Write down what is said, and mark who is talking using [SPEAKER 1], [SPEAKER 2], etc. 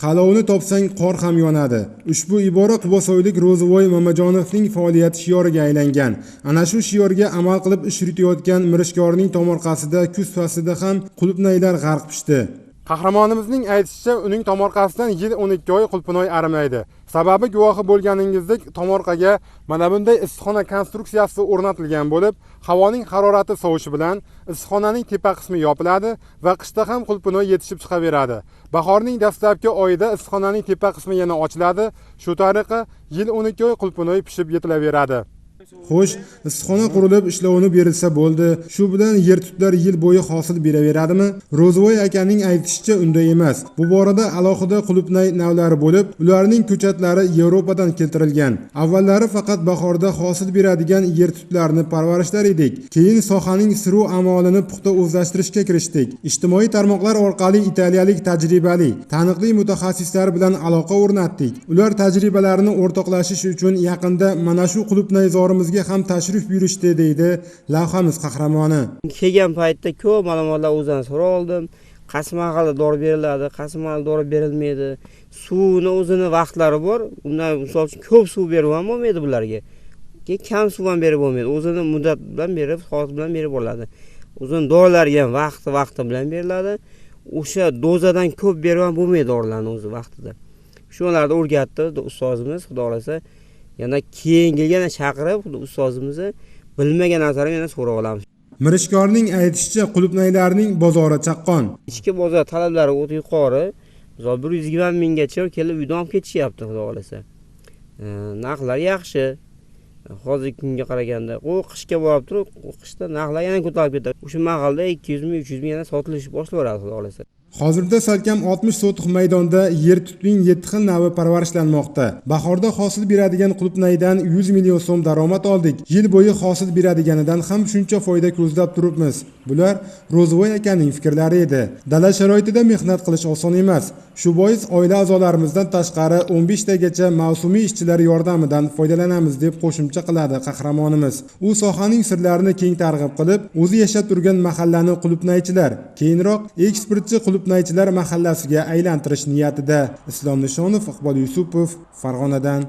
[SPEAKER 1] Qalovni topsang qor ham yonadi. Ushbu ibora quvasoylik Ro'zivoy Mamajonovning faoliyati shioriga aylangan. Ana shu shiorga amal qilib ish yuritayotgan Mirishkorning tomorqasida kuz faslida ham qulupnaylar g'arq pishdi. Qahramonimizning aytishicha, uning tomorqasidan yil 12 oy qulupnoy arimaydi. Sababi guvohi bo'lganingizdek, tomorqaga mana bunday issiqxona konstruksiyasi o'rnatilgan bo'lib, havoning harorati sovishi bilan issiqxonaning tepa qismi yopiladi va qishda ham qulupnoy yetishib chiqaveradi. Bahorning dastlabki oyida issiqxonaning tepa qismi yana ochiladi. Shu tariqa yil 12 oy qulupnoy pishib yetilaveradi. Xo'sh, issiqxona qurilib ishlovini berilsa bo'ldi. Shu bilan yer-tutlar yil bo'yi hosil beraveradimi? Ro'zivoy akaning aytishicha unday emas. Bu borada alohida qulupnay navlari bo'lib, ularning ko'chatlari Yevropadan keltirilgan. Avvallari faqat bahorda hosil beradigan yer-tutlarni parvarishlar edik. Keyin sohaning siru amalini puxta o'zlashtirishga kirishdik. Ijtimoiy tarmoqlar orqali italiyalik tajribali, taniqli mutaxassislar bilan aloqa o'rnatdik. Ular tajribalarini o'rtoqlashish uchun yaqinda mana shu qulupnay zorimizga ham tashrif buyurishdi, deydi lavhamiz qahramoni.
[SPEAKER 2] Kelgan paytda ko'p ma'lumotlar o'zidan so'rab oldim. Qaysi mahalla dori beriladi, qaysi mahalla dori berilmaydi. Suvni o'zini vaqtlari bor. Undan misol uchun ko'p suv berib ham bo'lmaydi bularga. Kam suv ham berib bo'lmaydi. O'zini muddat bilan berib, soat bilan berib bo'ladi. O'zini dorilarga ham vaqti bilan beriladi. O'sha dozadan ko'p berib ham bo'lmaydi dorilarni o'zi vaqtida. Shularni o'rgatdi ustozimiz, xudo xolasa. Yana keyingiga chaqirib, ustozimizni bilmagan narsalarni yana so'rab olamiz.
[SPEAKER 1] Mirishkorning aytishicha, qulupnaylarning bozori chaqqon.
[SPEAKER 2] Ichki bozor talablari o'ta yuqori. Misol 120 minggacha kelib uydan olib ketishyapti, xudo xolasa. Narxlar yaxshi. Hozirgi kunga qaraganda, qishga borib turib, qishda narxlar yana ko'tarib ketadi. O'sha mahallada 200 ming, 300 ming yana sotilish boshlaveradi, xudo xolasa.
[SPEAKER 1] Hozirda salkam 60 sotix maydonda yer-tutning 7 xil navi parvarishlanmoqda. Bahorda hosil beradigan qulupnaydan 100 million so'm daromad oldik. Yil bo'yi hosil beradiganidan ham shuncha foyda ko'zlab turibmiz. Bular Ro'zivoy akaning fikrlari edi. Dala sharoitida mehnat qilish oson emas. Shu bois oila a'zolarimizdan tashqari 15 tagacha mavsumiy ishchilar yordamidan foydalanamiz deb qo'shimcha qiladi qahramonimiz. U sohaning sirlarini keng targ'ib qilib, o'zi yashab turgan mahallani qulupnaychilar, keyinroq eksportchi qulupnaychilar mahallasiga aylantirish niyatida. Islom Nishonov, Iqbol Yusupov, Farg'onadan.